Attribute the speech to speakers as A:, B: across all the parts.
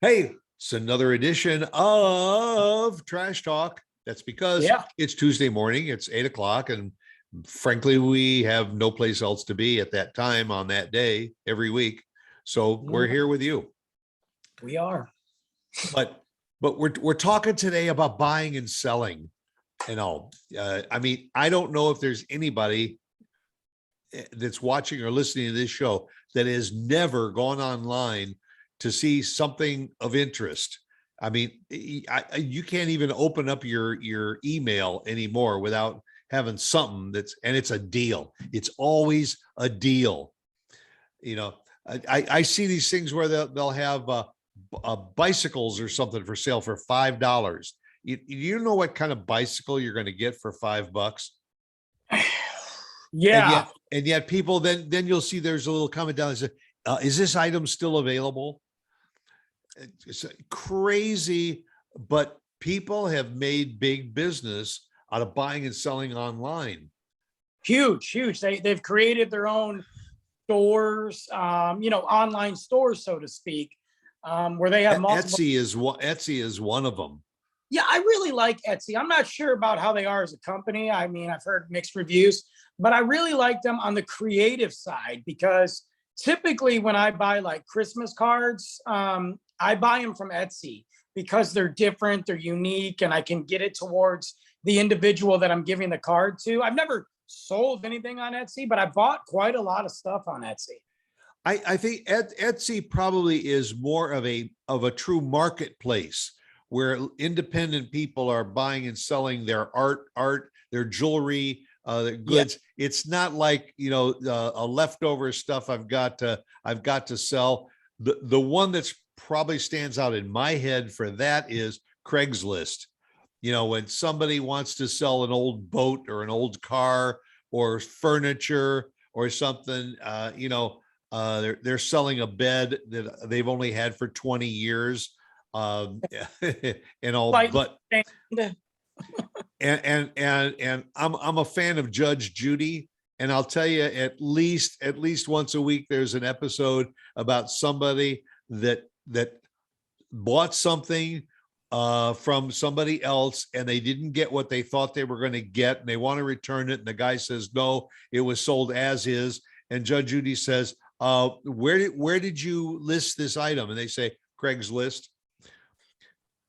A: Hey, it's another edition of Trash Talk. That's because
B: Yeah.
A: it's Tuesday morning, it's 8 o'clock, and frankly, we have no place else to be at that time on that day every week. So we're here with you.
B: We are.
A: But we're talking today about buying and selling and all. I mean, I don't know if there's anybody that's watching or listening to this show that has never gone online to see something of interest. I mean, you can't even open up your email anymore without having something and it's a deal. It's always a deal. You know, I see these things where they'll have bicycles or something for sale for $5. You know what kind of bicycle you're going to get for $5?
B: Yeah.
A: And yet people then you'll see there's a little comment down that says, is this item still available? It's crazy, but people have made big business out of buying and selling online.
B: Huge. They've created their own stores, online stores, so to speak, where they have multiple.
A: Etsy is one of them.
B: Yeah, I really like Etsy. I'm not sure about how they are as a company. I mean, I've heard mixed reviews, but I really like them on the creative side because typically when I buy like Christmas cards, I buy them from Etsy because they're different, they're unique, and I can get it towards the individual that I'm giving the card to. I've never sold anything on Etsy, but I bought quite a lot of stuff on Etsy.
A: I think Etsy probably is more of a true marketplace where independent people are buying and selling their art, their jewelry, their goods. Yeah. It's not like, a leftover stuff I've got to sell. The one that's probably stands out in my head for that is Craigslist. When somebody wants to sell an old boat or an old car or furniture or something, they're selling a bed that they've only had for 20 years. And all, but and I'm a fan of Judge Judy, and I'll tell you, at least once a week there's an episode about somebody that bought something from somebody else and they didn't get what they thought they were going to get, and they want to return it, and the guy says no, it was sold as is, and Judge Judy says, where did you list this item? And they say Craigslist.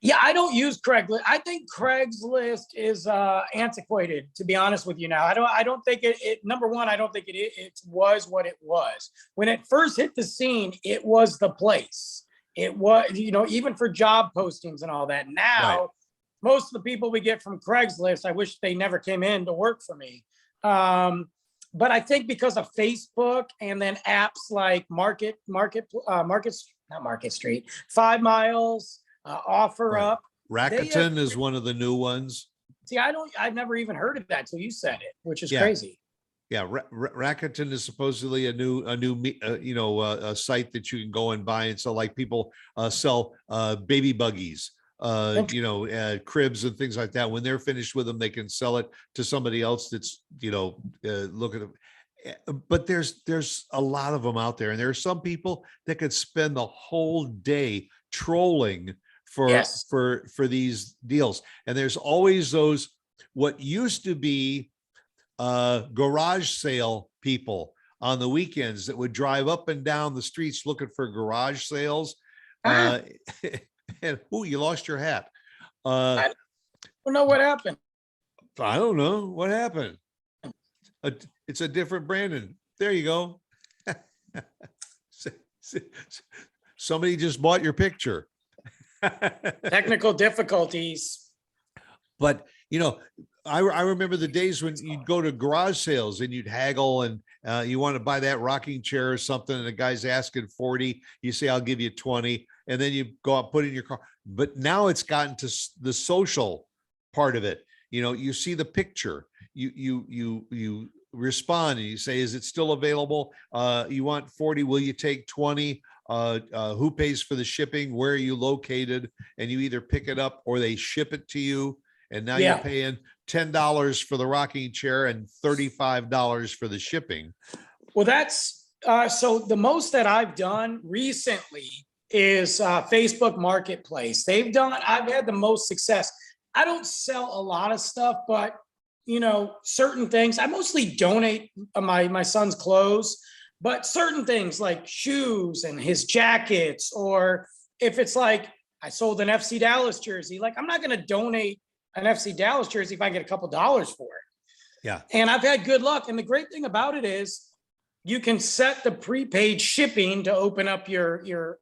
B: Yeah, I don't use Craigslist. I think Craigslist is antiquated, to be honest with you. Now, I don't think it. Number one, I don't think it was what it was when it first hit the scene. It was the place. It was, even for job postings and all that. Now, right. Most of the people we get from Craigslist, I wish they never came in to work for me. But I think because of Facebook and then apps like not Market Street, 5 Miles. Offer
A: right.
B: up.
A: Rakuten is one of the new ones.
B: See, I've never even heard of that till you said it, which is crazy.
A: Yeah, Rakuten is supposedly a new a site that you can go and buy, and so like people sell baby buggies, cribs and things like that. When they're finished with them, they can sell it to somebody else that's look at them. But there's a lot of them out there, and there are some people that could spend the whole day trolling for these deals. And there's always those what used to be garage sale people on the weekends that would drive up and down the streets looking for garage sales. And you lost your hat.
B: I don't know what happened.
A: I don't know what happened. It's a different Brandon. There you go. Somebody just bought your picture.
B: Technical difficulties.
A: But I remember the days when you'd go to garage sales and you'd haggle, and you want to buy that rocking chair or something, and the guy's asking 40. You say, I'll give you 20, and then you go out, put it in your car. But now it's gotten to the social part of it. You see the picture, you respond and you say, is it still available? You want 40, will you take 20? Who pays for the shipping? Where are you located? And you either pick it up or they ship it to you. And now you're paying $10 for the rocking chair and $35 for the shipping.
B: Well, that's so the most that I've done recently is Facebook Marketplace. I've had the most success. I don't sell a lot of stuff, but certain things. I mostly donate my son's clothes, but certain things like shoes and his jackets, or if it's like I sold an FC Dallas jersey, like I'm not going to donate an FC Dallas jersey if I get a couple dollars for it.
A: Yeah.
B: And I've had good luck. And the great thing about it is you can set the prepaid shipping to open up your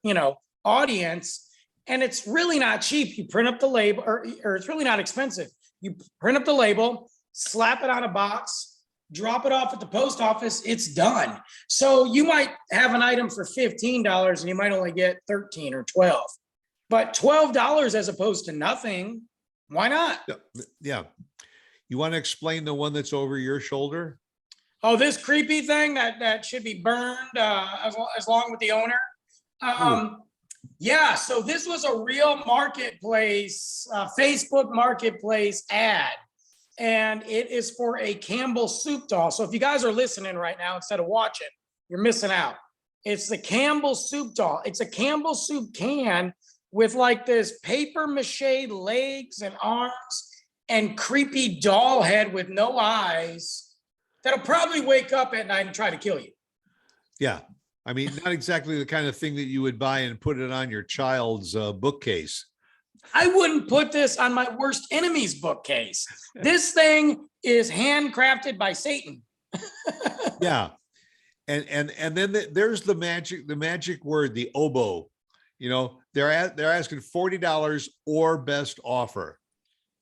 B: audience, and it's really not cheap. You print up the label, or it's really not expensive. You print up the label, slap it on a box, drop it off at the post office, it's done. So you might have an item for $15 and you might only get 13 or 12, but $12 as opposed to nothing. Why not?
A: Yeah. You want to explain the one that's over your shoulder?
B: Oh, this creepy thing that should be burned as long with the owner. Yeah, so this was a real marketplace, Facebook Marketplace ad, and it is for a Campbell soup doll. So if you guys are listening right now instead of watching, you're missing out. It's the Campbell soup doll. It's a Campbell soup can with like this paper mache legs and arms and creepy doll head with no eyes that'll probably wake up at night and try to kill you.
A: Yeah. I mean, not exactly the kind of thing that you would buy and put it on your child's bookcase.
B: I wouldn't put this on my worst enemy's bookcase. This thing is handcrafted by Satan.
A: Yeah. And then there's the magic word, the oboe. They're asking $40 or best offer.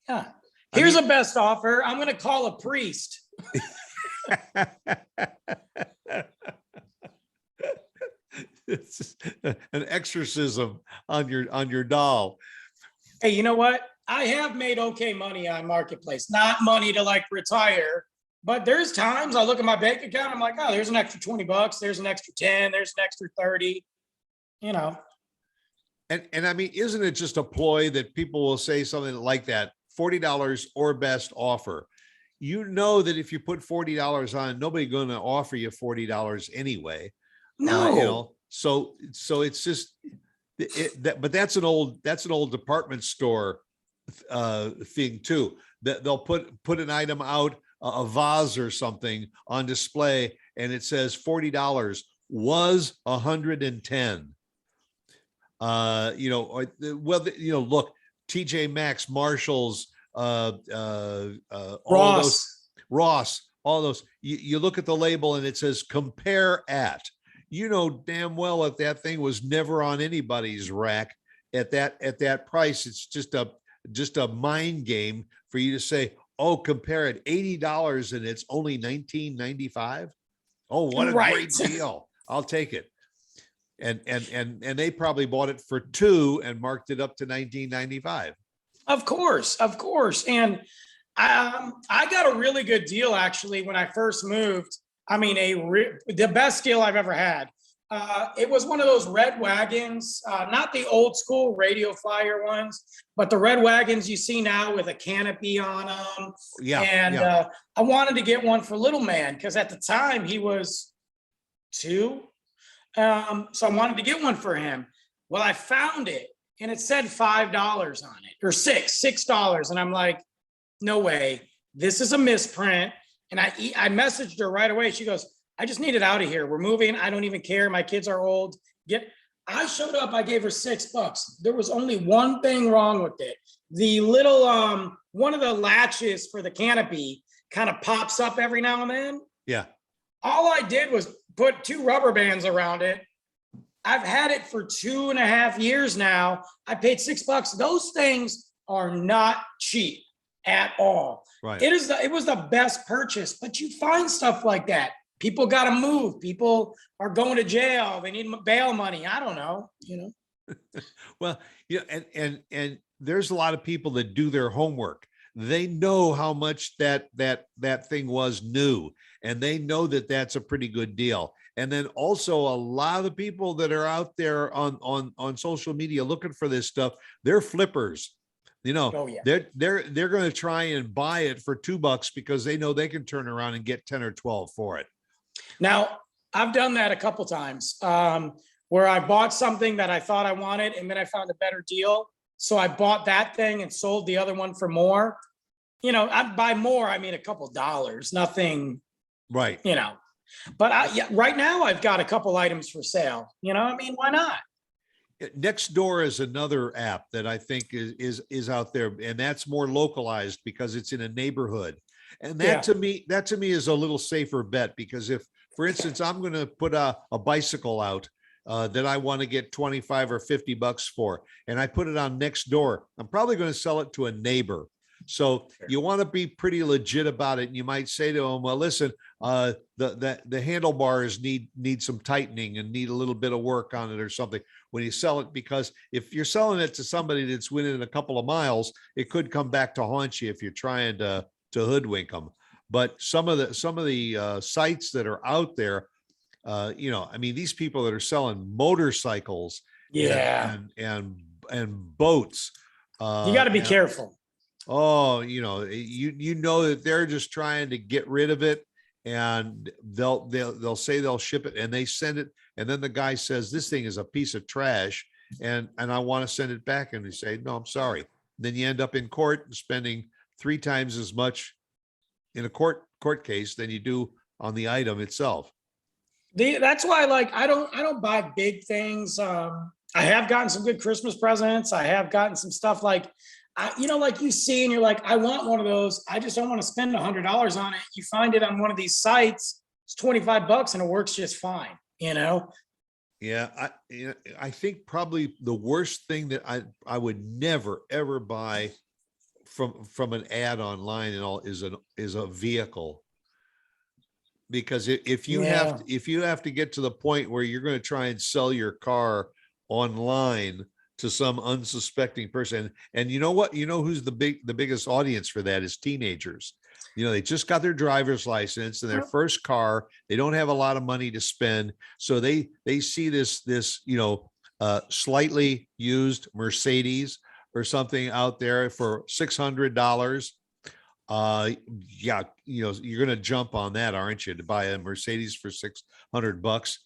B: Yeah. Here's a best offer. I'm going to call a priest.
A: It's an exorcism on your doll.
B: Hey, you know what? I have made okay money on Marketplace, not money to like retire, but there's times I look at my bank account, I'm like, oh, there's an extra $20, there's an extra 10, there's an extra 30, And
A: I mean, isn't it just a ploy that people will say something like that, $40 or best offer? That if you put $40 on, nobody's going to offer you $40 anyway.
B: No.
A: So it's just but that's an old department store thing too. That they'll put an item out, a vase or something on display, and it says $40 was $110. Look, TJ Maxx, Marshalls, Ross, all those. You look at the label and it says compare at. Damn well if that thing was never on anybody's rack at that price. It's just a mind game for you to say, oh, compare it, $80 and it's only $19.95. Oh, what a great deal. I'll take it. And they probably bought it for $2 and marked it up to $19.95.
B: Of course. And I got a really good deal actually when I first moved. I mean, the best deal I've ever had. It was one of those red wagons, not the old school radio flyer ones, but the red wagons you see now with a canopy on them.
A: Yeah.
B: And I wanted to get one for little man because at the time he was 2. So I wanted to get one for him. Well, I found it and it said $5 on it, or $6. And I'm like, no way, this is a misprint. And I messaged her right away. She goes, I just need it out of here. We're moving. I don't even care. My kids are old. I showed up. I gave her $6. There was only one thing wrong with it. The little, one of the latches for the canopy kind of pops up every now and then.
A: Yeah.
B: All I did was put 2 rubber bands around it. I've had it for 2.5 years now. I paid $6. Those things are not cheap at all.
A: Right.
B: It was the best purchase, but you find stuff like that. People got to move. People are going to jail. They need bail money. I don't know,
A: Well, and there's a lot of people that do their homework. They know how much that thing was new, and they know that that's a pretty good deal. And then also a lot of the people that are out there on social media looking for this stuff, they're flippers.
B: Oh, yeah.
A: They're going to try and buy it for $2 because they know they can turn around and get 10 or 12 for it.
B: Now, I've done that a couple times. where I bought something that I thought I wanted and then I found a better deal. So I bought that thing and sold the other one for more. By more, I mean a couple dollars, nothing,
A: Right.
B: But yeah, right now I've got a couple items for sale. I mean, why not?
A: Nextdoor is another app that I think is out there, and that's more localized because it's in a neighborhood. And
B: Yeah.
A: that to me is a little safer bet, because if, for instance, I'm going to put a bicycle out that I want to get 25 or 50 bucks for, and I put it on Nextdoor, I'm probably going to sell it to a neighbor. So you want to be pretty legit about it. And you might say to them, well, listen, the handlebars need some tightening and need a little bit of work on it or something when you sell it, because if you're selling it to somebody that's within a couple of miles, it could come back to haunt you if you're trying to hoodwink them. But some of the sites that are out there, I mean, these people that are selling motorcycles,
B: Yeah.
A: and boats,
B: You got to be careful.
A: oh, you know that they're just trying to get rid of it, and they'll say they'll ship it and they send it, and then the guy says this thing is a piece of trash, and I want to send it back, and they say no, I'm sorry. Then you end up in court and spending 3 times as much in a court case than you do on the item itself.
B: That's why, like, I don't buy big things. I have gotten some good Christmas presents. I have gotten some stuff like, like you see, and you're like, I want one of those. I just don't want to spend $100 on it. You find it on one of these sites, it's 25 bucks and it works just fine,
A: Yeah, I think probably the worst thing that I would never ever buy from an ad online and all is a vehicle. Because if you have to get to the point where you're going to try and sell your car online to some unsuspecting person, and you know what, who's the biggest audience for that is teenagers. They just got their driver's license and their first car. They don't have a lot of money to spend, so they see this slightly used Mercedes or something out there for $600. Yeah, you're going to jump on that, aren't you, to buy a Mercedes for $600?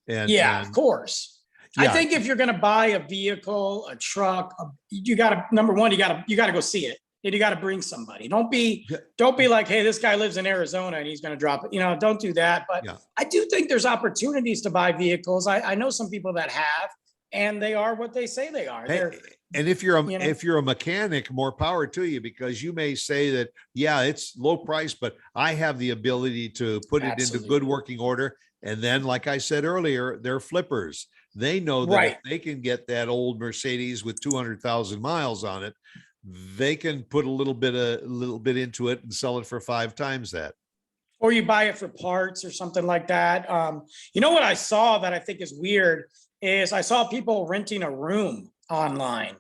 A: And
B: of course. Yeah. I think if you're going to buy a vehicle, a truck, you got to, number one, you got to go see it, and you got to bring somebody. Don't be like, hey, this guy lives in Arizona and he's going to drop it. Don't do that. But I do think there's opportunities to buy vehicles. I know some people that have, and they are what they say they are.
A: And if you're a mechanic, more power to you, because you may say that, yeah, it's low price, but I have the ability to put it into good working order. And then, like I said earlier, they're flippers. They know that if they can get that old Mercedes with 200,000 miles on it, they can put a little bit into it and sell it for 5 times that.
B: Or you buy it for parts or something like that. What I saw that I think is weird is I saw people renting a room online,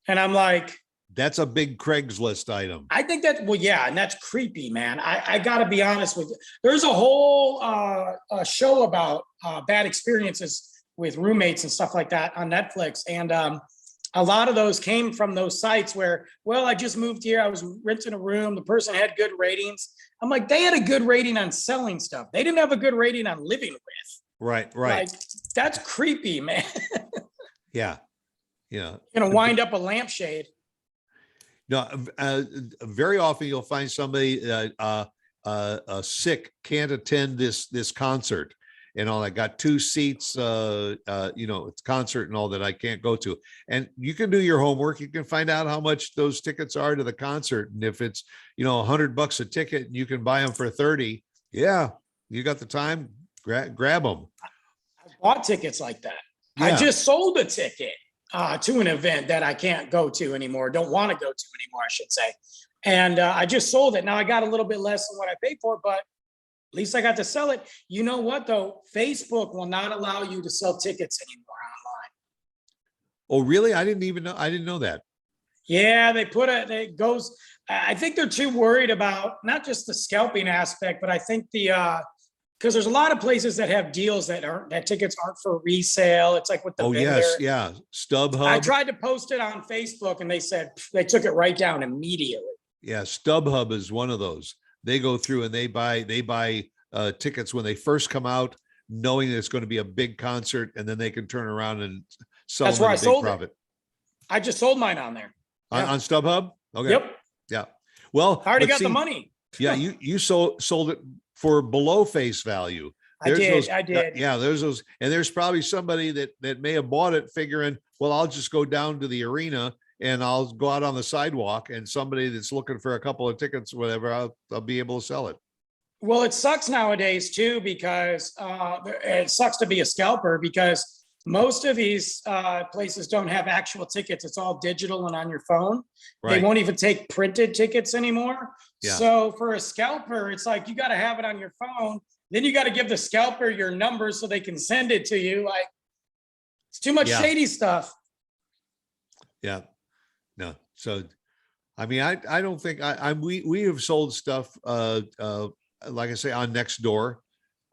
B: and I'm like,
A: that's a big Craigslist item.
B: I think that, and that's creepy, man. I got to be honest with you. There's a whole show about bad experiences with roommates and stuff like that on Netflix. And a lot of those came from those sites where, I just moved here. I was renting a room. The person had good ratings. I'm like, they had a good rating on selling stuff. They didn't have a good rating on living with.
A: Right.
B: Like, that's creepy, man.
A: Yeah.
B: Wind up a lampshade.
A: No, very often you'll find somebody sick, can't attend this concert and all. I got 2 seats, it's concert and all that I can't go to. And you can do your homework. You can find out how much those tickets are to the concert. And if it's, $100 a ticket and you can buy them for 30, yeah, you got the time, grab them.
B: I bought tickets like that. Yeah. I just sold a ticket to an event that I can't go to anymore. Don't want to go to anymore, I should say. And I just sold it. Now I got a little bit less than what I paid for, but at least I got to sell it. You know what, though? Facebook will not allow you to sell tickets anymore online.
A: Oh, really? I didn't know that.
B: Yeah, I think they're too worried about not just the scalping aspect, but I think because there's a lot of places that have deals that tickets aren't for resale. It's like with the vendor.
A: Yes, yeah, StubHub.
B: I tried to post it on Facebook and they said they took it right down immediately.
A: Yeah, StubHub is one of those. They go through and they buy tickets when they first come out. knowing that it's going to be a big concert, and then they can turn around and sell
B: That's
A: them
B: where
A: at
B: I
A: a big
B: sold it.
A: profit.
B: I just sold mine on there. Yeah.
A: On StubHub? Okay.
B: Yep.
A: Yeah. Well,
B: I already
A: but
B: got the
A: see,
B: money.
A: yeah, you sold it for below face value.
B: I did.
A: Yeah, there's those, and there's probably somebody that may have bought it figuring, well, I'll just go down to the arena and I'll go out on the sidewalk, and somebody that's looking for a couple of tickets, whatever, I'll be able to sell it.
B: Well, it sucks nowadays too, because it sucks to be a scalper, because most of these places don't have actual tickets. It's all digital and on your phone. They
A: Right.
B: won't even take printed tickets anymore.
A: Yeah.
B: So for a scalper, it's like you got to have it on your phone. Then you got to give the scalper your number so they can send it to you. Like, it's too much
A: Yeah.
B: shady stuff.
A: Yeah. No. So, I mean, I don't think we have sold stuff, like I say, on Nextdoor,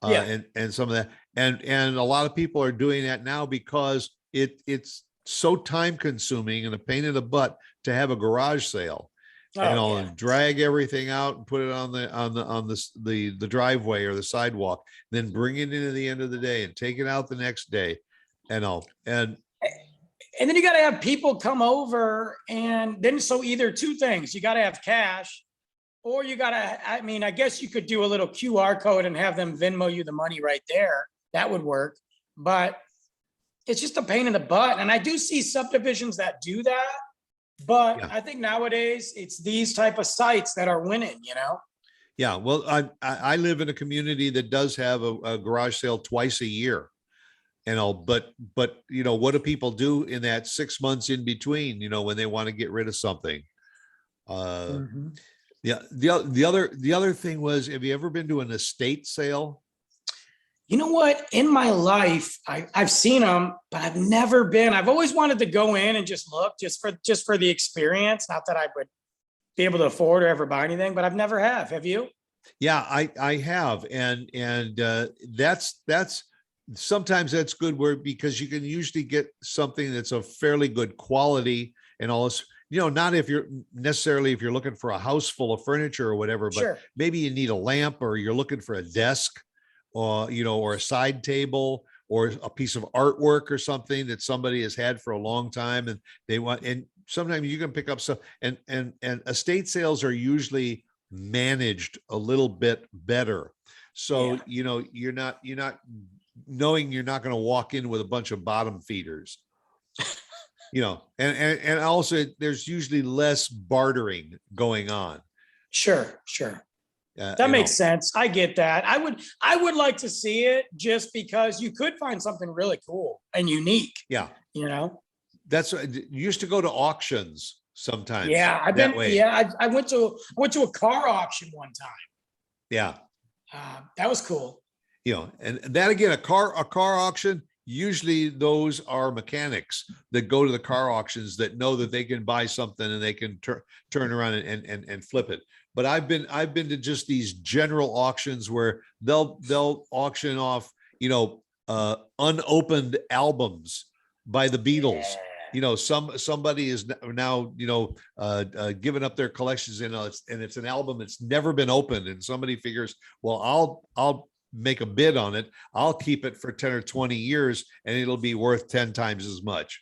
B: Yeah.
A: and some of that, and a lot of people are doing that now because it's so time consuming and a pain in the butt to have a garage sale,
B: Oh,
A: and drag everything out and put it on the driveway or the sidewalk, then bring it in at the end of the day and take it out the next day, and all.
B: And then you got to have people come over, and then so either two things: you got to have cash, or you got to, I mean, I guess you could do a little QR code and have them Venmo you the money right there. That would work, but it's just a pain in the butt. And I do see subdivisions that do that, but
A: Yeah.
B: I think nowadays it's these type of sites that are winning, you know?
A: Yeah, well, I live in a community that does have a garage sale twice a year. But what do people do in that 6 months in between, when they want to get rid of something?
B: Mhm.
A: Yeah. The other thing was, have you ever been to an estate sale?
B: You know what? In my life, I've seen them, but I've never been. I've always wanted to go in and just look, just for the experience. Not that I would be able to afford or ever buy anything, but I've never have. Have you?
A: Yeah, I have. And that's sometimes that's good because you can usually get something that's of fairly good quality and all this, not if you're looking for a house full of furniture or whatever, but
B: Sure.
A: maybe you need a lamp, or you're looking for a desk, or a side table, or a piece of artwork or something that somebody has had for a long time, and they want, and sometimes you can pick up some, and estate sales are usually managed a little bit better. So,
B: Yeah.
A: you're not knowing you're not going to walk in with a bunch of bottom feeders, and also there's usually less bartering going on.
B: Sure. That makes sense. I get that. I would like to see it, just because you could find something really cool and unique,
A: Yeah.
B: That's
A: you used to go to auctions sometimes.
B: Yeah, I've
A: that
B: been.
A: way.
B: Yeah, I went to a car auction one time.
A: Yeah.
B: That was cool.
A: And that again, a car auction, usually those are mechanics that go to the car auctions that know that they can buy something and they can turn around and flip it. But I've been to just these general auctions where they'll auction off, unopened albums by the Beatles. Somebody is now, giving up their collections, and it's an album that's never been opened, and somebody figures, well, I'll make a bid on it. I'll keep it for 10 or 20 years and it'll be worth 10 times as much.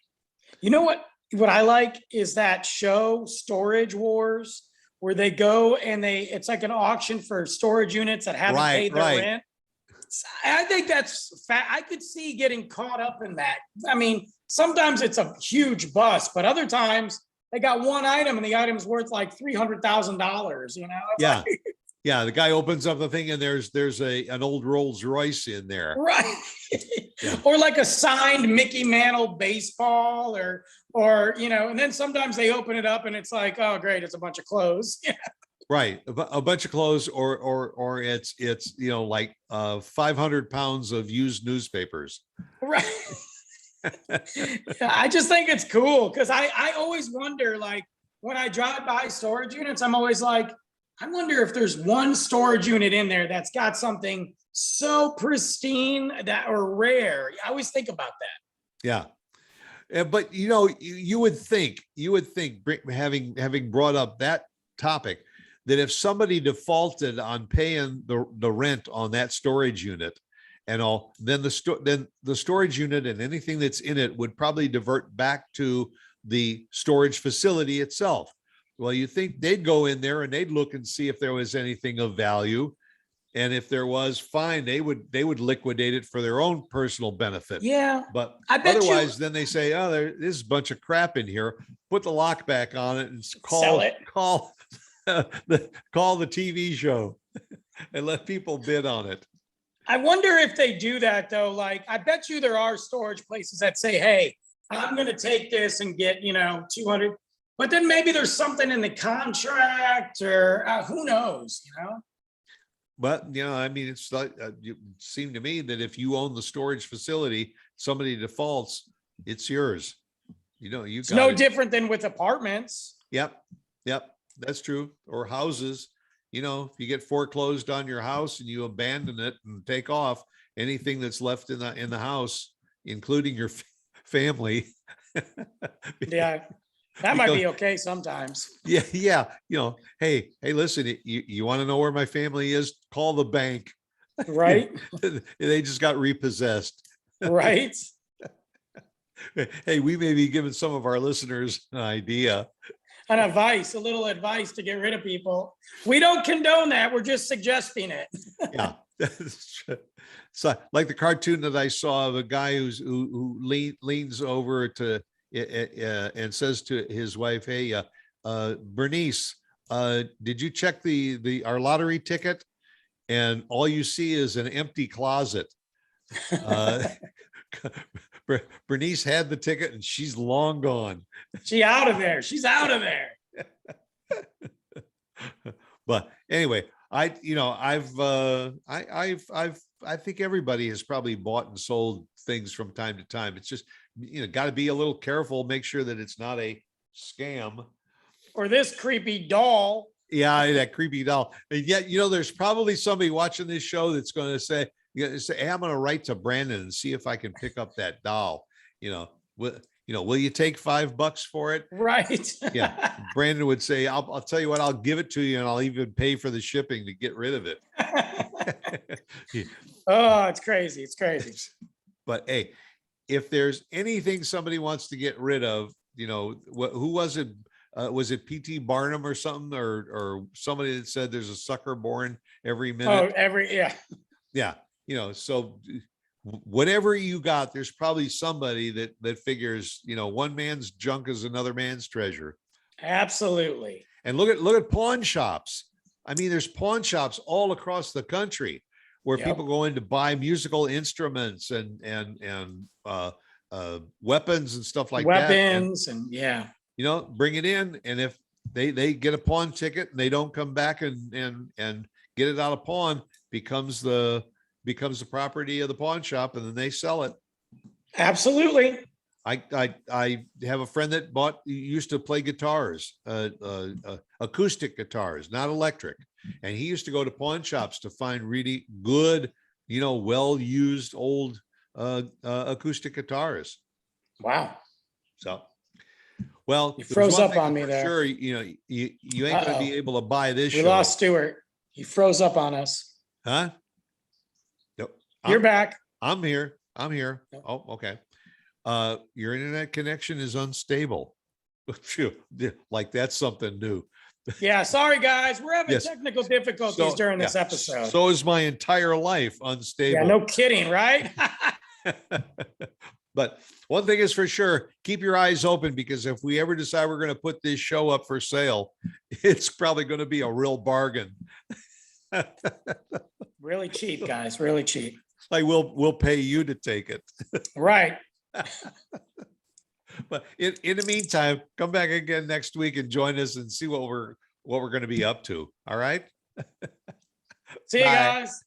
B: You know what I like is that show Storage Wars, where they go and it's like an auction for storage units that haven't paid their rent. I think that's I could see getting caught up in that. I mean, sometimes it's a huge bust, but other times they got one item and the item's worth like $300,000,
A: Yeah. Yeah, the guy opens up the thing and there's an old Rolls Royce in there.
B: Right.
A: Yeah.
B: Or like a signed Mickey Mantle baseball, or and then sometimes they open it up and it's like, oh great, it's a bunch of clothes.
A: Right. A bunch of clothes, or it's like 500 pounds of used newspapers.
B: Right. I just think it's cool because I always wonder, like, when I drive by storage units, I'm always like, I wonder if there's one storage unit in there that's got something so pristine or rare. I always think about that.
A: Yeah. But you would think, having brought up that topic, that if somebody defaulted on paying the rent on that storage unit, and all, then then the storage unit and anything that's in it would probably divert back to the storage facility itself. Well, you think they'd go in there and they'd look and see if there was anything of value. And if there was, fine, they would liquidate it for their own personal benefit.
B: Yeah.
A: But
B: I bet
A: otherwise, then they say, oh, there's a bunch of crap in here. Put the lock back on it and
B: Sell it.
A: call the TV show and let people bid on it.
B: I wonder if they do that though. Like, I bet you there are storage places that say, hey, I'm going to take this and get, 200, but then maybe there's something in the contract or who knows,
A: But, I mean, it's like, it seemed to me that if you own the storage facility, somebody defaults, it's yours. You
B: It's
A: got
B: no
A: it.
B: different than with apartments.
A: Yep. That's true. Or houses, if you get foreclosed on your house and you abandon it and take off, anything that's left in the house, including your family.
B: Yeah. That might be okay sometimes.
A: Yeah. Hey, listen, you want to know where my family is? Call the bank.
B: Right.
A: They just got repossessed.
B: Right.
A: Hey, we may be giving some of our listeners an idea.
B: A little advice to get rid of people. We don't condone that. We're just suggesting it.
A: Yeah. So like the cartoon that I saw of a guy who leans over to and says to his wife, hey, Bernice, did you check our lottery ticket? And all you see is an empty closet. Bernice had the ticket and she's long gone.
B: She's out of there.
A: But anyway, I think everybody has probably bought and sold things from time to time. It's just, got to be a little careful, make sure that it's not a scam.
B: Or this creepy doll.
A: Yeah, that creepy doll. And yet, there's probably somebody watching this show that's going to say, hey, I'm going to write to Brandon and see if I can pick up that doll. Will you take $5 for it?
B: Right.
A: Yeah. Brandon would say, I'll tell you what, I'll give it to you and I'll even pay for the shipping to get rid of it.
B: Oh, it's crazy. It's crazy.
A: But hey, if there's anything somebody wants to get rid of, who was it? Was it P.T. Barnum or something, or somebody that said there's a sucker born every minute?
B: Yeah.
A: Yeah. So whatever you got, there's probably somebody that figures, one man's junk is another man's treasure.
B: Absolutely.
A: And look at pawn shops. I mean, there's pawn shops all across the country where people go in to buy musical instruments and weapons and stuff like that.
B: Weapons and yeah.
A: Bring it in. And if they get a pawn ticket and they don't come back and get it out of pawn, becomes the property of the pawn shop, and then they sell it.
B: Absolutely.
A: I have a friend that used to play guitars, acoustic guitars, not electric. And he used to go to pawn shops to find really good, well-used old acoustic guitars.
B: Wow.
A: So, well,
B: you froze up on me there.
A: Sure, you ain't going to be able to buy this.
B: We lost Stuart. He froze up on us.
A: Huh? Nope.
B: You're back.
A: I'm here. Yep. Oh, okay. Your internet connection is unstable. Like that's something new.
B: Yeah, sorry guys, we're having technical difficulties during this episode.
A: So is my entire life unstable.
B: Yeah, no kidding, right?
A: But one thing is for sure, keep your eyes open, because if we ever decide we're going to put this show up for sale, it's probably going to be a real bargain.
B: Really cheap, guys, really cheap.
A: Like we'll pay you to take it.
B: Right.
A: But in the meantime, come back again next week and join us and see what we're going to be up to. All right.
B: See you guys.